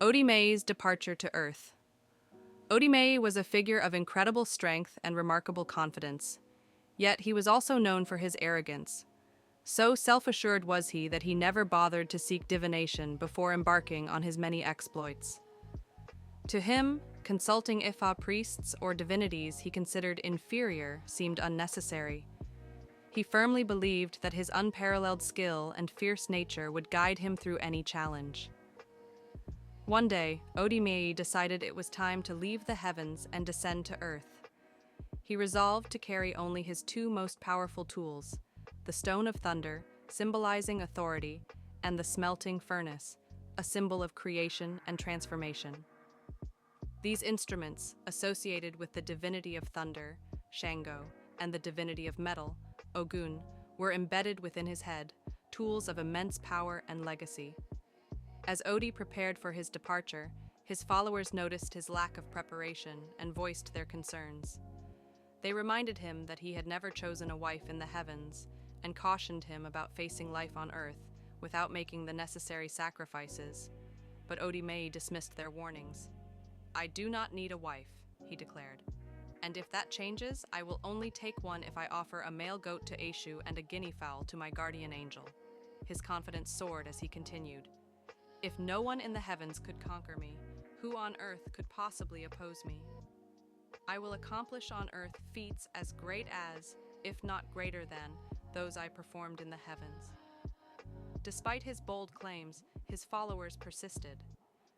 Odi Meyi's departure to Earth. Odi Meyi was a figure of incredible strength and remarkable confidence, yet he was also known for his arrogance. So self-assured was he that he never bothered to seek divination before embarking on his many exploits. To him, consulting Ifa priests or divinities he considered inferior seemed unnecessary. He firmly believed that his unparalleled skill and fierce nature would guide him through any challenge. One day, Odi Meyi decided it was time to leave the heavens and descend to Earth. He resolved to carry only his two most powerful tools, the Stone of Thunder, symbolizing authority, and the Smelting Furnace, a symbol of creation and transformation. These instruments, associated with the divinity of thunder, Shango, and the divinity of metal, Ogun, were embedded within his head, tools of immense power and legacy. As Odi prepared for his departure, his followers noticed his lack of preparation and voiced their concerns. They reminded him that he had never chosen a wife in the heavens and cautioned him about facing life on Earth without making the necessary sacrifices. But Odi Meyi dismissed their warnings. "I do not need a wife," he declared. "And if that changes, I will only take one if I offer a male goat to Eshu and a guinea fowl to my guardian angel." His confidence soared as he continued. "If no one in the heavens could conquer me, who on earth could possibly oppose me? I will accomplish on earth feats as great as, if not greater than, those I performed in the heavens." Despite his bold claims, his followers persisted.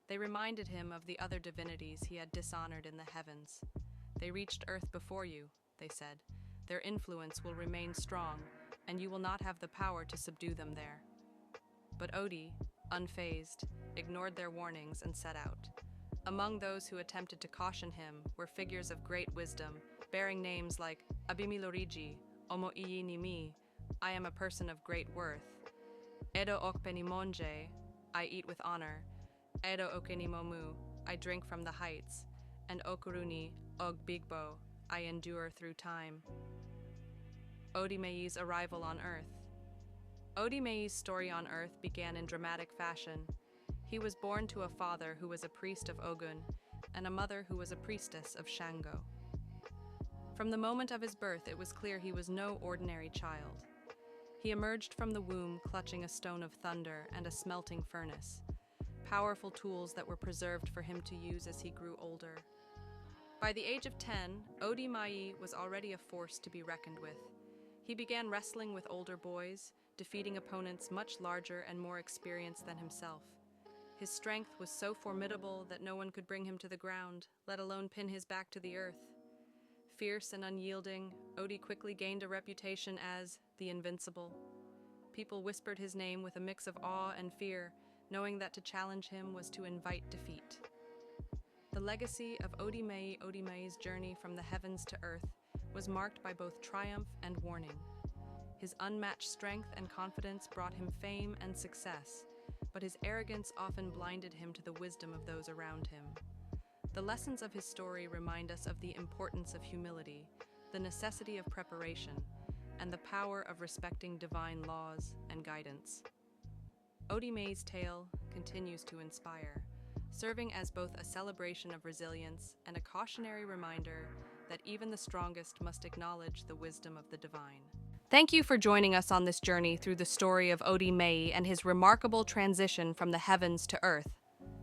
They reminded him of the other divinities he had dishonored in the heavens. "They reached Earth before you," they said. "Their influence will remain strong, and you will not have the power to subdue them there." But Odi, unfazed, ignored their warnings and set out. Among those who attempted to caution him were figures of great wisdom, bearing names like Abimiloriji, Omo Iyi ni Mi, I am a person of great worth, Edo Okpenimonje, I eat with honor, Edo Okenimomu, I drink from the heights, and Okuruni Ogbigbo, I endure through time. Odi Meyi's arrival on Earth. Odi Meyi's story on Earth began in dramatic fashion. He was born to a father who was a priest of Ogun and a mother who was a priestess of Shango. From the moment of his birth, it was clear he was no ordinary child. He emerged from the womb clutching a stone of thunder and a smelting furnace, powerful tools that were preserved for him to use as he grew older. By the age of 10, Odi Meyi was already a force to be reckoned with. He began wrestling with older boys, defeating opponents much larger and more experienced than himself. His strength was so formidable that no one could bring him to the ground, let alone pin his back to the earth. Fierce and unyielding, Odi quickly gained a reputation as the Invincible. People whispered his name with a mix of awe and fear, knowing that to challenge him was to invite defeat. The legacy of Odi Meyi's journey from the heavens to earth was marked by both triumph and warning. His unmatched strength and confidence brought him fame and success, but his arrogance often blinded him to the wisdom of those around him. The lessons of his story remind us of the importance of humility, the necessity of preparation, and the power of respecting divine laws and guidance. Odi Meyi's tale continues to inspire, serving as both a celebration of resilience and a cautionary reminder that even the strongest must acknowledge the wisdom of the divine. Thank you for joining us on this journey through the story of Odi Meyi and his remarkable transition from the heavens to earth.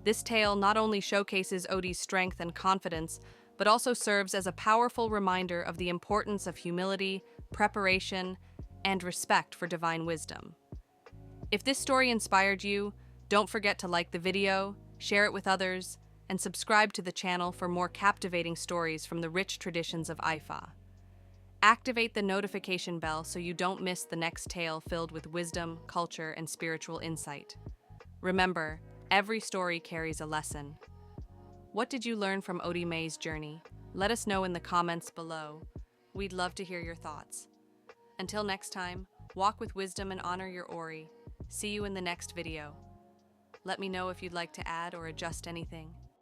This tale not only showcases Odi's strength and confidence, but also serves as a powerful reminder of the importance of humility, preparation, and respect for divine wisdom. If this story inspired you, don't forget to like the video, share it with others, and subscribe to the channel for more captivating stories from the rich traditions of Ifa. Activate the notification bell so you don't miss the next tale filled with wisdom, culture, and spiritual insight. Remember, every story carries a lesson. What did you learn from Odi Meyi's journey? Let us know in the comments below. We'd love to hear your thoughts. Until next time, walk with wisdom and honor your Ori. See you in the next video. Let me know if you'd like to add or adjust anything.